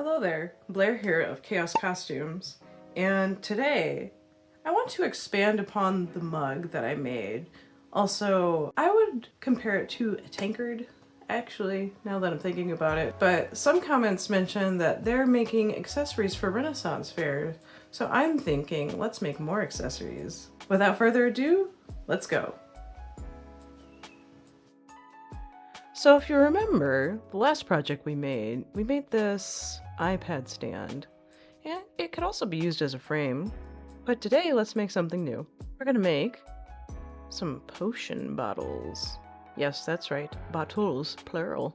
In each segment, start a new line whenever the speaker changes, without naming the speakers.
Hello there, Blair here of Chaos Costumes, and today I want to expand upon the mug that I made. Also, I would compare it to a tankard, actually, now that I'm thinking about it, but some comments mention that they're making accessories for Renaissance fairs, so I'm thinking let's make more accessories. Without further ado, let's go. So if you remember, the last project we made this iPad stand, and it could also be used as a frame. But today, let's make something new. We're gonna make some potion bottles. Yes, that's right, bottles, plural.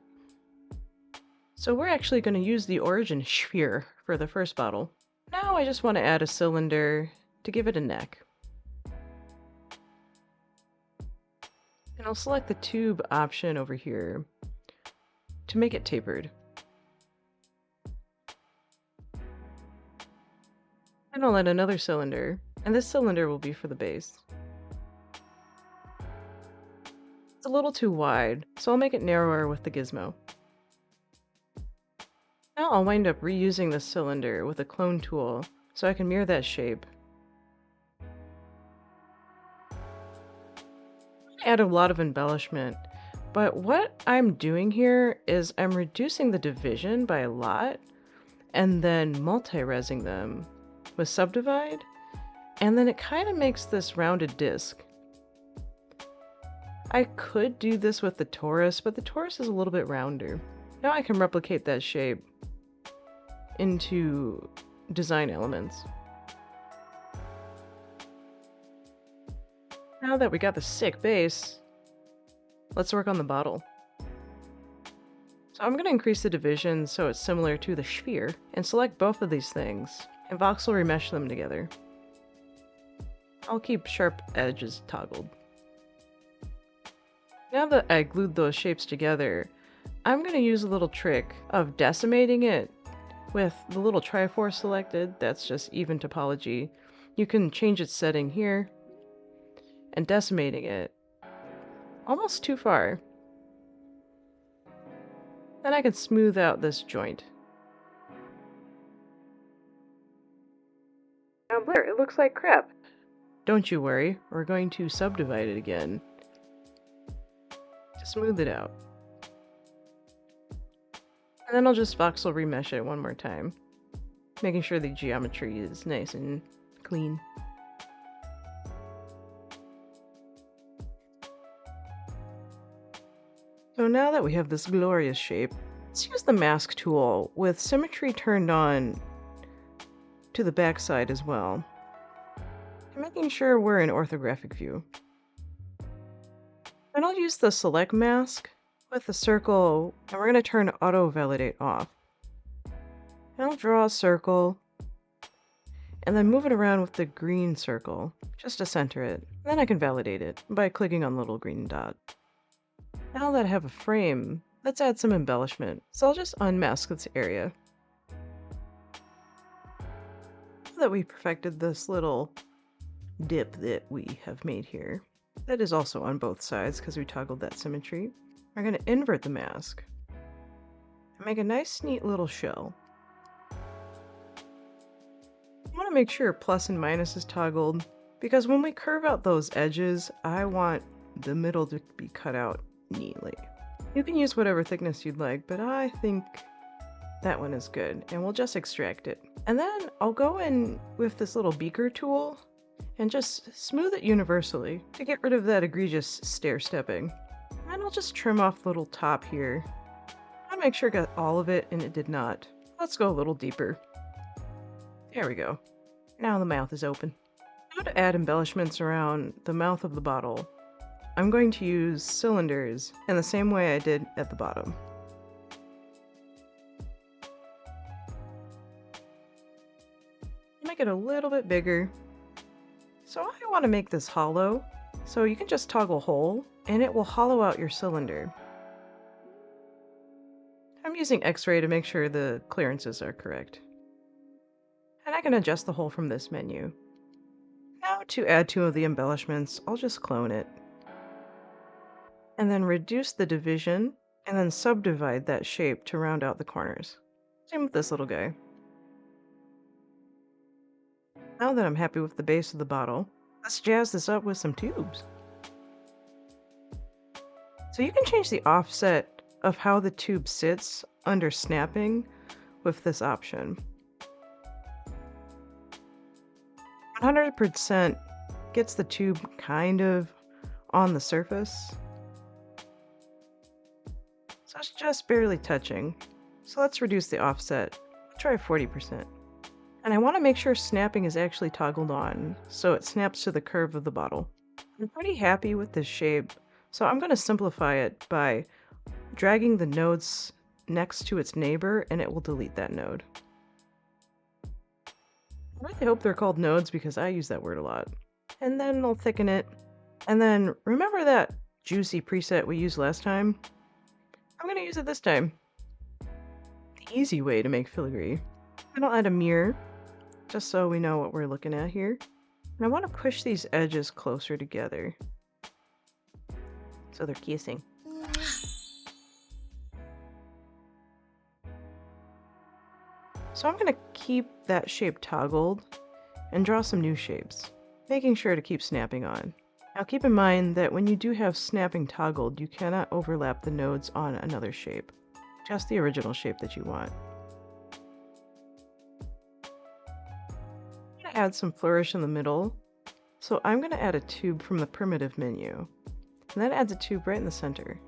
So we're actually gonna use the origin sphere for the first bottle. Now I just want to add a cylinder to give it a neck. And I'll select the tube option over here to make it tapered. And I'll add another cylinder, and this cylinder will be for the base. It's a little too wide, so I'll make it narrower with the gizmo. Now I'll wind up reusing this cylinder with a clone tool so I can mirror that shape. Add a lot of embellishment, but what I'm doing here is I'm reducing the division by a lot and then multi-resing them with subdivide, and then it kind of makes this rounded disc. I could do this with the torus, but the torus is a little bit rounder. Now I can replicate that shape into design elements. Now that we got the sick base, let's work on the bottle. So I'm going to increase the division so it's similar to the sphere, and select both of these things, and voxel remesh them together. I'll keep sharp edges toggled. Now that I glued those shapes together, I'm going to use a little trick of decimating it with the little Triforce selected. That's just even topology. You can change its setting here, and decimating it almost too far. Then I can smooth out this joint. Now Blair, it looks like crap. Don't you worry, we're going to subdivide it again to smooth it out. And then I'll just voxel remesh it one more time, making sure the geometry is nice and clean. So now that we have this glorious shape, let's use the mask tool with symmetry turned on to the back side as well, and making sure we're in orthographic view. And I'll use the select mask with the circle, and we're going to turn auto validate off. And I'll draw a circle and then move it around with the green circle just to center it. Then I can validate it by clicking on the little green dot. Now that I have a frame, let's add some embellishment. So I'll just unmask this area. Now that we perfected this little dip that we have made here, that is also on both sides because we toggled that symmetry, we're going to invert the mask and make a nice neat little shell. I want to make sure plus and minus is toggled because when we curve out those edges, I want the middle to be cut out neatly. You can use whatever thickness you'd like, but I think that one is good, and we'll just extract it. And then I'll go in with this little beaker tool and just smooth it universally to get rid of that egregious stair-stepping. And I'll just trim off the little top here. I want to make sure I got all of it, and it did not. Let's go a little deeper. There we go. Now the mouth is open. Now to add embellishments around the mouth of the bottle, I'm going to use cylinders in the same way I did at the bottom. Make it a little bit bigger. So I want to make this hollow, so you can just toggle hole and it will hollow out your cylinder. I'm using X-ray to make sure the clearances are correct. And I can adjust the hole from this menu. Now to add two of the embellishments, I'll just clone it. And then reduce the division, and then subdivide that shape to round out the corners. Same with this little guy. Now that I'm happy with the base of the bottle, let's jazz this up with some tubes. So you can change the offset of how the tube sits under snapping with this option. 100% gets the tube kind of on the surface. So it's just barely touching. So let's reduce the offset. Try 40%. And I want to make sure snapping is actually toggled on, so it snaps to the curve of the bottle. I'm pretty happy with this shape, so I'm going to simplify it by dragging the nodes next to its neighbor, and it will delete that node. I really hope they're called nodes because I use that word a lot. And then I'll thicken it. And then remember that juicy preset we used last time? I'm going to use it this time. The easy way to make filigree. And I'll add a mirror, just so we know what we're looking at here. And I want to push these edges closer together, so they're kissing. So I'm going to keep that shape toggled and draw some new shapes, making sure to keep snapping on. Now keep in mind that when you do have snapping toggled, you cannot overlap the nodes on another shape, just the original shape that you want. I'm going to add some flourish in the middle, so I'm going to add a tube from the primitive menu, and that adds a tube right in the center.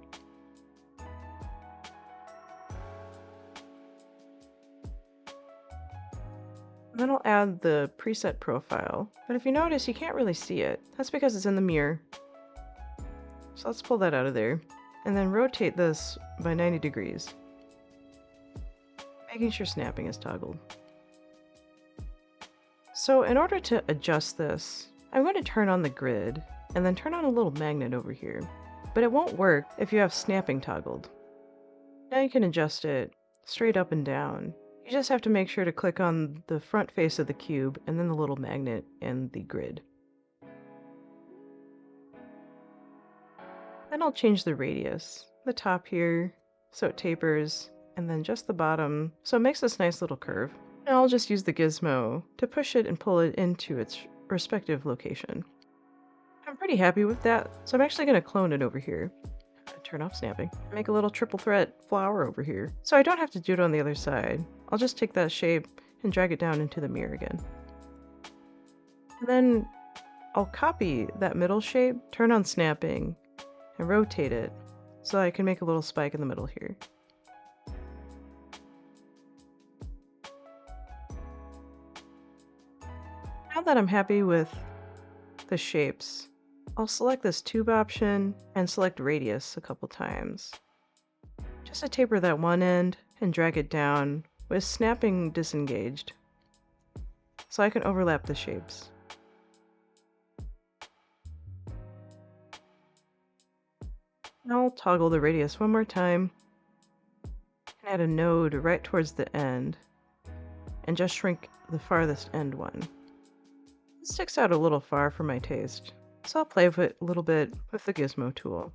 Then I'll add the preset profile, but if you notice, you can't really see it. That's because it's in the mirror. So let's pull that out of there, and then rotate this by 90 degrees, making sure snapping is toggled. So in order to adjust this, I'm going to turn on the grid, and then turn on a little magnet over here, but it won't work if you have snapping toggled. Now you can adjust it straight up and down. You just have to make sure to click on the front face of the cube and then the little magnet and the grid. Then I'll change the radius, the top here, so it tapers, and then just the bottom, so it makes this nice little curve. And I'll just use the gizmo to push it and pull it into its respective location. I'm pretty happy with that, so I'm actually going to clone it over here. Turn off snapping. Make a little triple threat flower over here. So I don't have to do it on the other side. I'll just take that shape and drag it down into the mirror again. And then I'll copy that middle shape, turn on snapping, and rotate it so I can make a little spike in the middle here. Now that I'm happy with the shapes, I'll select this tube option and select radius a couple times, just to taper that one end and drag it down with snapping disengaged, so I can overlap the shapes. Now I'll toggle the radius one more time and add a node right towards the end and just shrink the farthest end one. It sticks out a little far for my taste, so I'll play with it a little bit with the gizmo tool.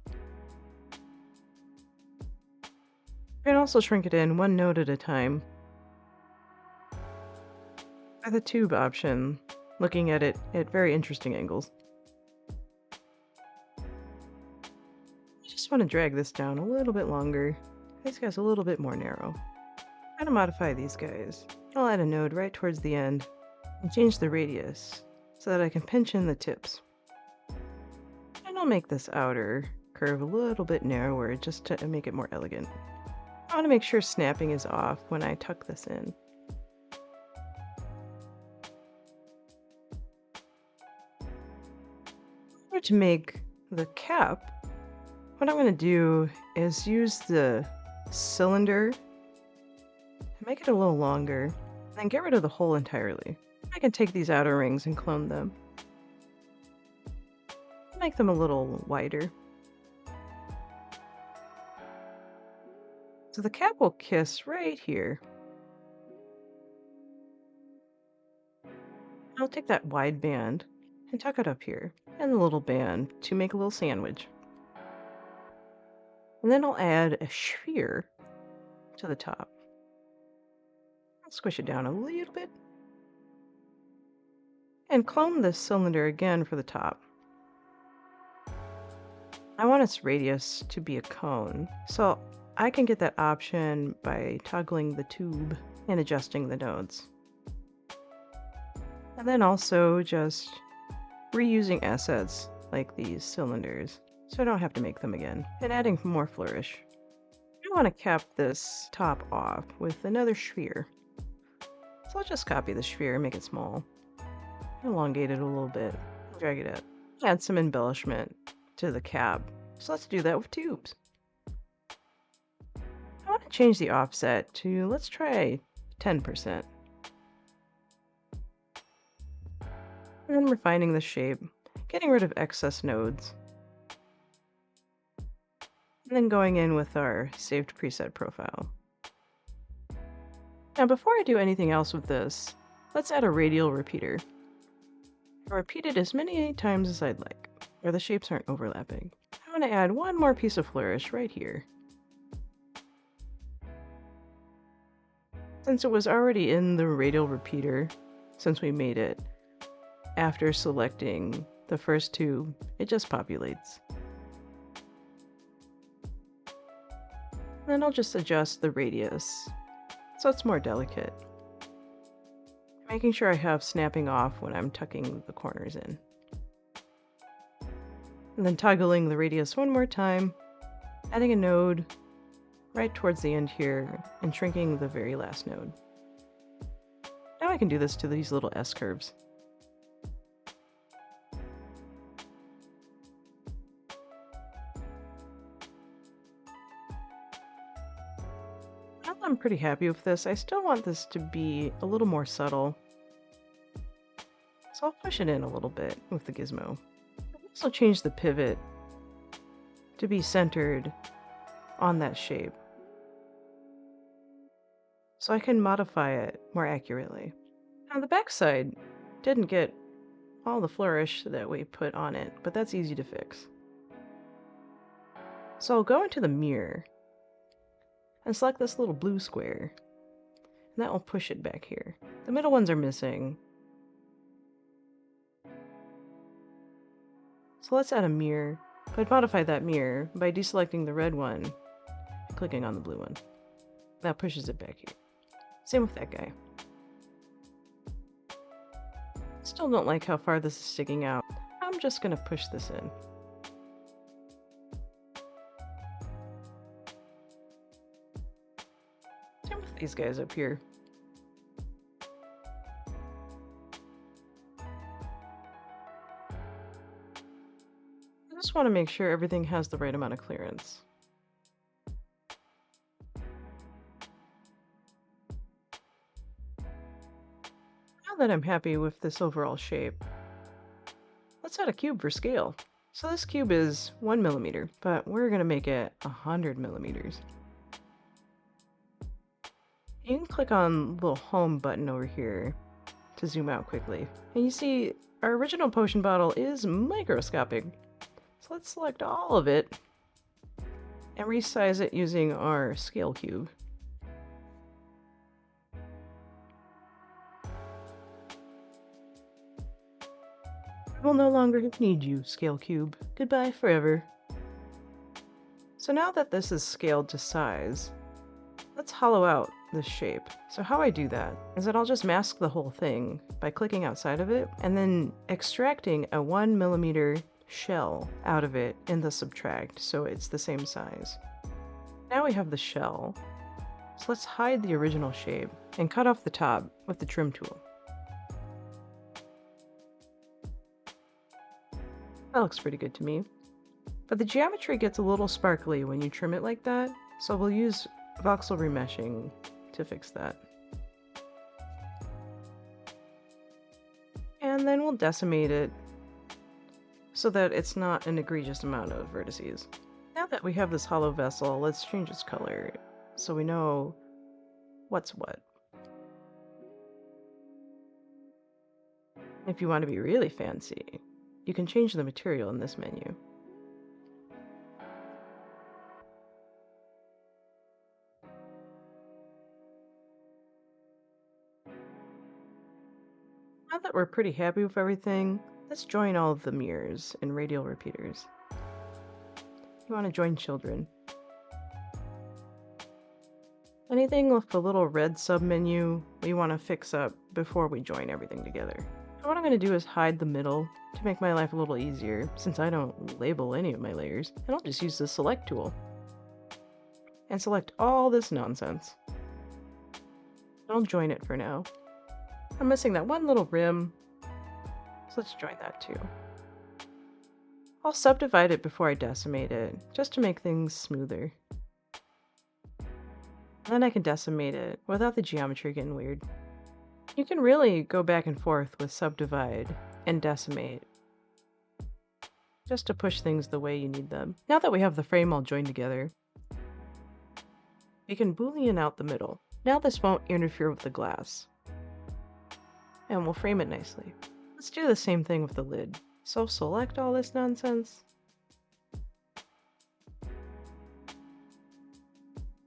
You can also shrink it in one node at a time. By the tube option, looking at it at very interesting angles. I just want to drag this down a little bit longer. These guys a little bit more narrow. I'm gonna modify these guys. I'll add a node right towards the end and change the radius so that I can pinch in the tips. And I'll make this outer curve a little bit narrower just to make it more elegant. I want to make sure snapping is off when I tuck this in. In order to make the cap, what I'm going to do is use the cylinder and make it a little longer, and then get rid of the hole entirely. I can take these outer rings and clone them. Make them a little wider. So the cap will kiss right here. I'll take that wide band and tuck it up here, and the little band to make a little sandwich. And then I'll add a sphere to the top. Squish it down a little bit. And clone this cylinder again for the top. I want its radius to be a cone, so I can get that option by toggling the tube and adjusting the nodes. And then also just reusing assets like these cylinders, so I don't have to make them again, and adding more flourish. I want to cap this top off with another sphere. So I'll just copy the sphere and make it small. Elongate it a little bit, drag it up. Add some embellishment to the cap. So let's do that with tubes. I want to change the offset to, let's try 10%. And then refining the shape, getting rid of excess nodes. And then going in with our saved preset profile. Now before I do anything else with this, let's add a radial repeater. I'll repeat it as many times as I'd like, where the shapes aren't overlapping. I want to add one more piece of flourish right here. Since it was already in the radial repeater, since we made it, after selecting the first tube, it just populates. Then I'll just adjust the radius so it's more delicate, making sure I have snapping off when I'm tucking the corners in. And then toggling the radius one more time, adding a node right towards the end here, and shrinking the very last node. Now I can do this to these little S-curves. Now I'm pretty happy with this. I still want this to be a little more subtle, so I'll push it in a little bit with the gizmo. I'll also change the pivot to be centered on that shape, so I can modify it more accurately. Now the backside didn't get all the flourish that we put on it, but that's easy to fix. So I'll go into the mirror and select this little blue square, and that will push it back here. The middle ones are missing. So let's add a mirror. I'd modify that mirror by deselecting the red one and clicking on the blue one. That pushes it back here. Same with that guy. Still don't like how far this is sticking out. I'm just gonna push this in. Same with these guys up here. I just want to make sure everything has the right amount of clearance. Now that I'm happy with this overall shape, let's add a cube for scale. So this cube is 1 millimeter, but we're going to make it 100 millimeters. You can click on the little home button over here to zoom out quickly. And you see our original potion bottle is microscopic. So let's select all of it and resize it using our scale cube. I will no longer need you, scale cube. Goodbye forever. So now that this is scaled to size, let's hollow out this shape. So how I do that is that I'll just mask the whole thing by clicking outside of it and then extracting a 1 millimeter shell out of it in the subtract so it's the same size. Now we have the shell, so let's hide the original shape and cut off the top with the trim tool. That looks pretty good to me. But the geometry gets a little sparkly when you trim it like that, so we'll use voxel remeshing to fix that. And then we'll decimate it so that it's not an egregious amount of vertices. Now that we have this hollow vessel, let's change its color so we know what's what. If you want to be really fancy, you can change the material in this menu. Now that we're pretty happy with everything, let's join all of the mirrors and radial repeaters. You want to join children. Anything with the little red submenu we want to fix up before we join everything together. And what I'm going to do is hide the middle to make my life a little easier, since I don't label any of my layers, and I'll just use the select tool and select all this nonsense. I'll join it for now. I'm missing that one little rim, so let's join that too. I'll subdivide it before I decimate it, just to make things smoother. And then I can decimate it without the geometry getting weird. You can really go back and forth with subdivide and decimate, just to push things the way you need them. Now that we have the frame all joined together, we can boolean out the middle. Now this won't interfere with the glass, and we'll frame it nicely. Let's do the same thing with the lid. So select all this nonsense.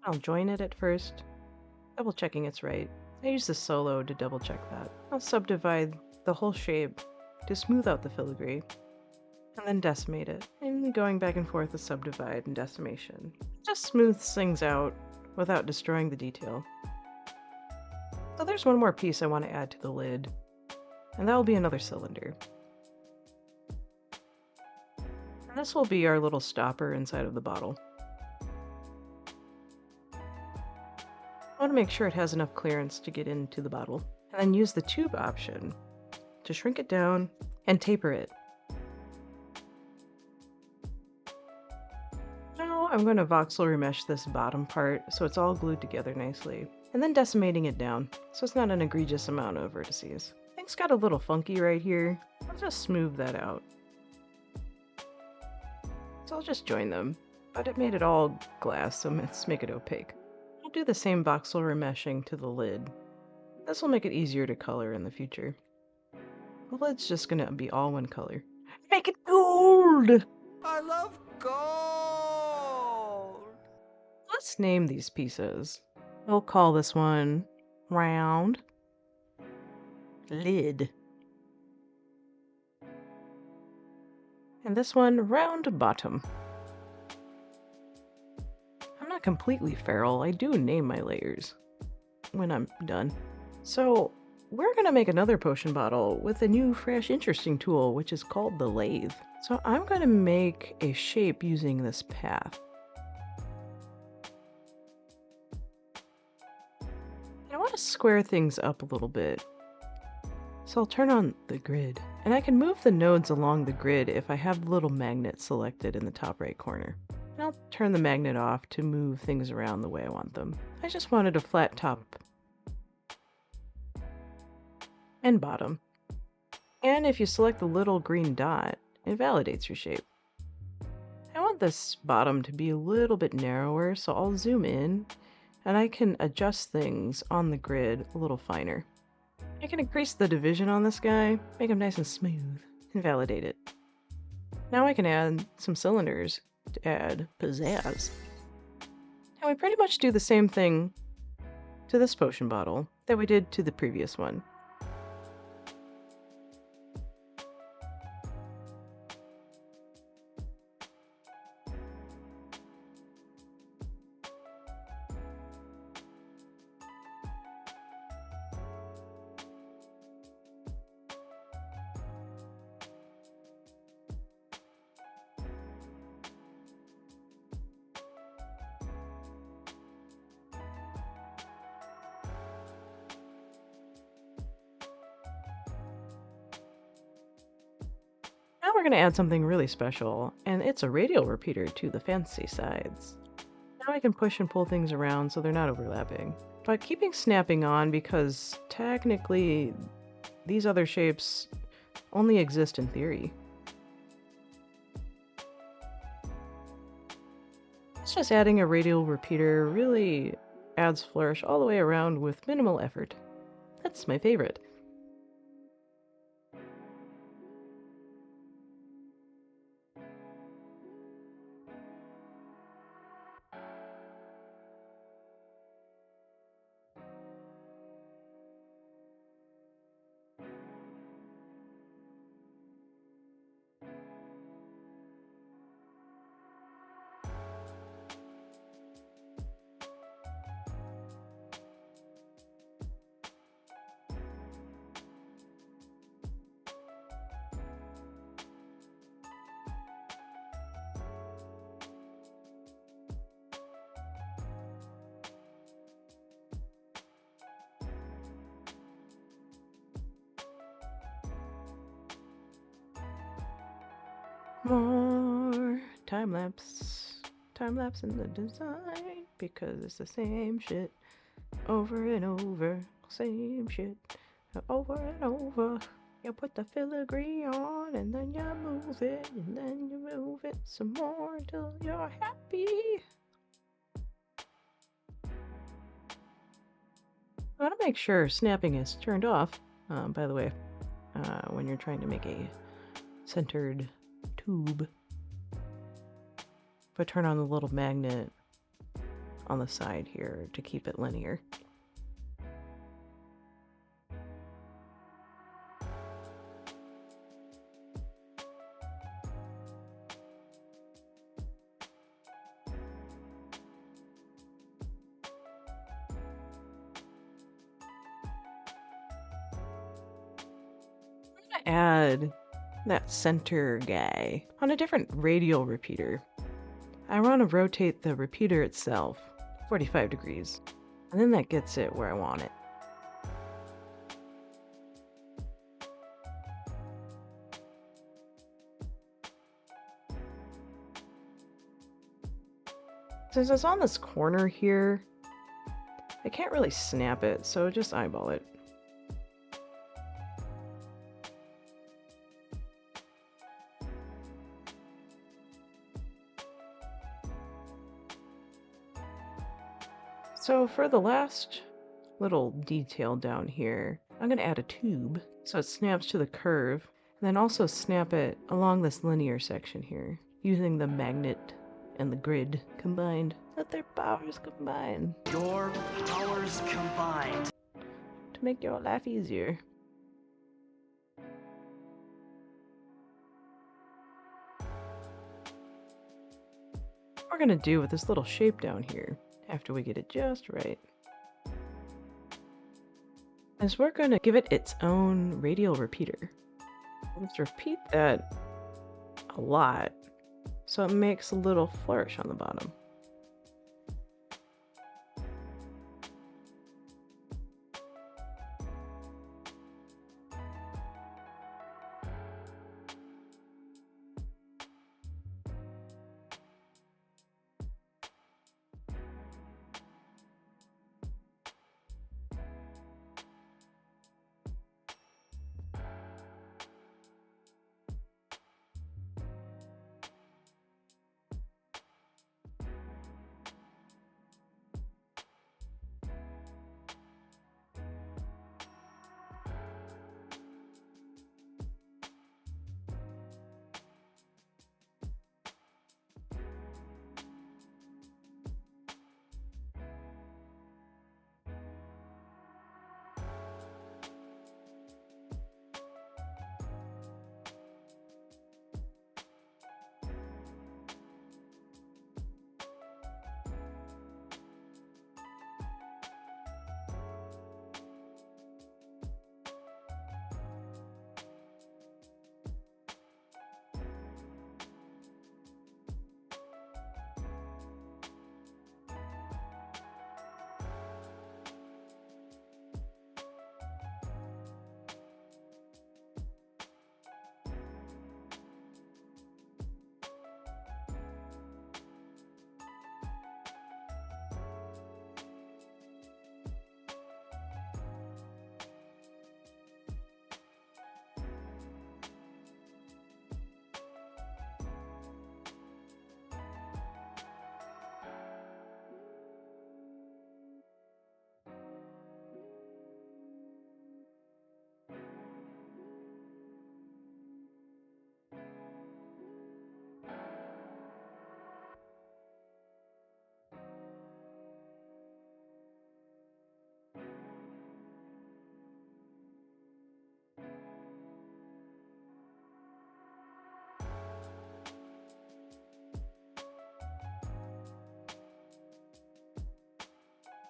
I'll join it at first, double checking it's right. I use the solo to double check that. I'll subdivide the whole shape to smooth out the filigree, and then decimate it. And going back and forth with subdivide and decimation just smooths things out without destroying the detail. So there's one more piece I want to add to the lid, and that will be another cylinder. And this will be our little stopper inside of the bottle. I want to make sure it has enough clearance to get into the bottle, and then use the tube option to shrink it down and taper it. Now I'm going to voxel remesh this bottom part so it's all glued together nicely, and then decimating it down so it's not an egregious amount of vertices. Things got a little funky right here. I'll just smooth that out. So I'll just join them, but it made it all glass, so let's make it opaque. I'll do the same voxel remeshing to the lid. This will make it easier to color in the future. The lid's just gonna be all one color. Make it gold!
I love gold!
Let's name these pieces. We'll call this one round lid. And this one round bottom. I'm not completely feral. I do name my layers when I'm done. So we're gonna make another potion bottle with a new, fresh, interesting tool, which is called the lathe. So I'm gonna make a shape using this path. I want to square things up a little bit. So I'll turn on the grid, and I can move the nodes along the grid if I have the little magnet selected in the top right corner. And I'll turn the magnet off to move things around the way I want them. I just wanted a flat top and bottom. And if you select the little green dot, it validates your shape. I want this bottom to be a little bit narrower, so I'll zoom in, and I can adjust things on the grid a little finer. I can increase the division on this guy, make him nice and smooth, and validate it. Now I can add some cylinders to add pizzazz. And we pretty much do the same thing to this potion bottle that we did to the previous one. Now we're going to add something really special, and it's a radial repeater to the fancy sides. Now I can push and pull things around so they're not overlapping, but keeping snapping on because technically these other shapes only exist in theory. It's just adding a radial repeater really adds flourish all the way around with minimal effort. That's my favorite. More time lapse in the design because it's the same shit over and over, same shit over and over. You put the filigree on and then you move it and then you move it some more until you're happy. I want to make sure snapping is turned off, by the way, when you're trying to make a centered tube. But turn on the little magnet on the side here to keep it linear. I'm gonna add that center guy on a different radial repeater. I want to rotate the repeater itself 45 degrees, and then that gets it where I want it. Since it's on this corner here, I can't really snap it, so just eyeball it. So for the last little detail down here, I'm going to add a tube so it snaps to the curve, and then also snap it along this linear section here, using the magnet and the grid combined. Let their powers combine.
Your powers combined.
To make your life easier. What we're going to do with this little shape down here, after we get it just right, is we're going to give it its own radial repeater. Let's repeat that a lot so it makes a little flourish on the bottom.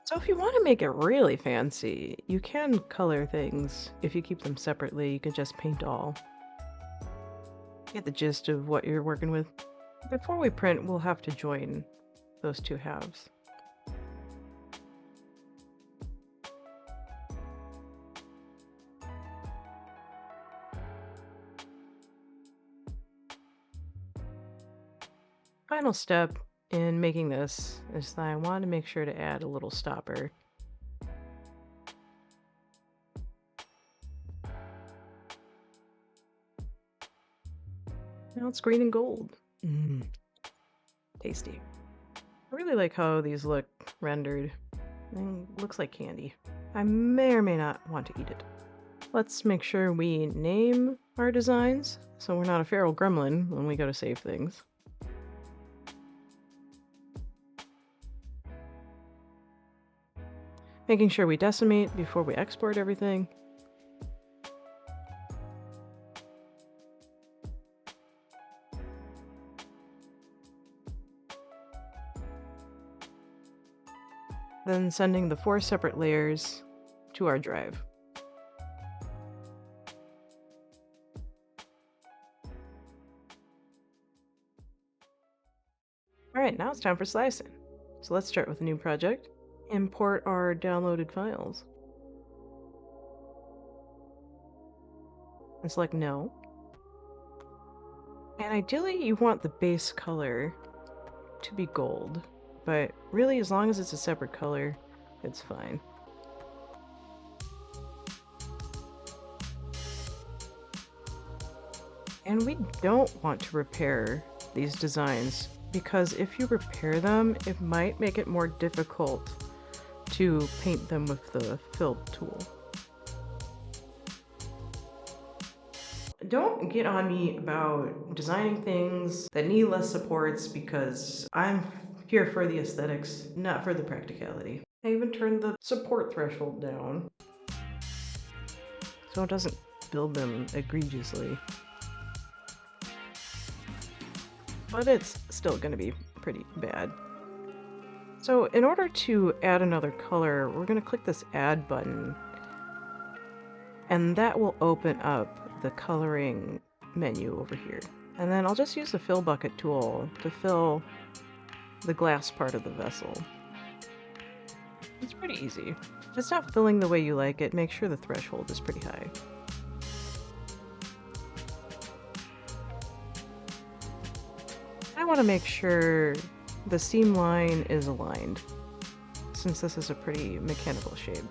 So if you want to make it really fancy, you can color things. If you keep them separately, you can just paint all. Get the gist of what you're working with. Before we print, we'll have to join those two halves. Final step in making this is that I want to make sure to add a little stopper. Now it's green and gold. Tasty. I really like how these look rendered. Looks like candy. I may or may not want to eat it. Let's make sure we name our designs so we're not a feral gremlin when we go to save things. Making sure we decimate before we export everything. Then sending the 4 separate layers to our drive. Alright, now it's time for slicing. So let's start with a new project. Import our downloaded files. And select no. And ideally you want the base color to be gold, but really as long as it's a separate color, it's fine. And we don't want to repair these designs because if you repair them, it might make it more difficult to paint them with the fill tool. Don't get on me about designing things that need less supports because I'm here for the aesthetics, not for the practicality. I even turned the support threshold down so it doesn't build them egregiously. But it's still going to be pretty bad. So in order to add another color, we're going to click this add button, and that will open up the coloring menu over here. And then I'll just use the fill bucket tool to fill the glass part of the vessel. It's pretty easy. If it's not filling the way you like it, make sure the threshold is pretty high. I want to make sure the seam line is aligned, since this is a pretty mechanical shape.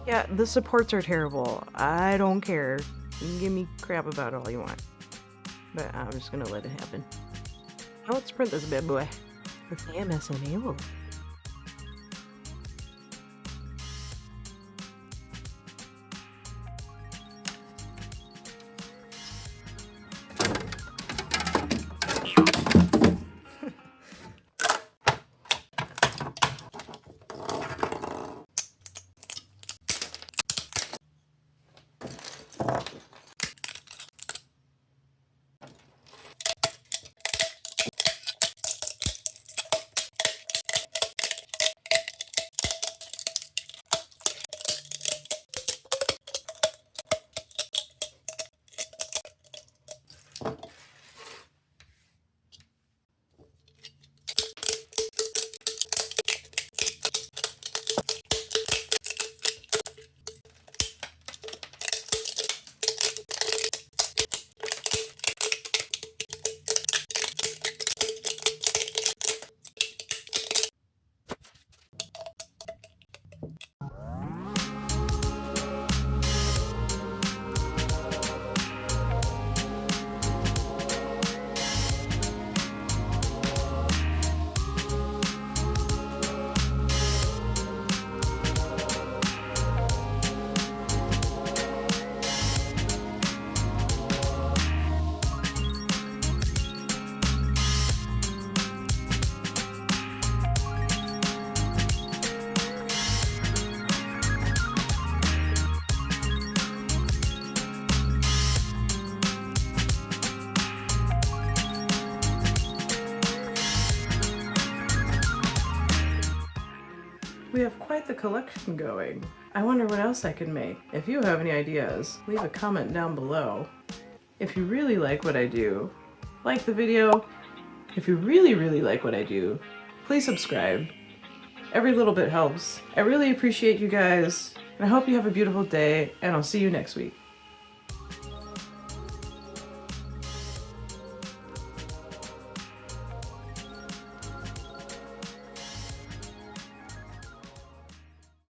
Yeah, the supports are terrible. I don't care. You can give me crap about it all you want. But I'm just gonna let it happen. Now let's print this bad boy with the MSMA. We have quite the collection going. I wonder what else I can make. If you have any ideas, leave a comment down below. If you really like what I do, like the video. If you really like what I do, please subscribe. Every little bit helps. I really appreciate you guys, and I hope you have a beautiful day, and I'll see you next week.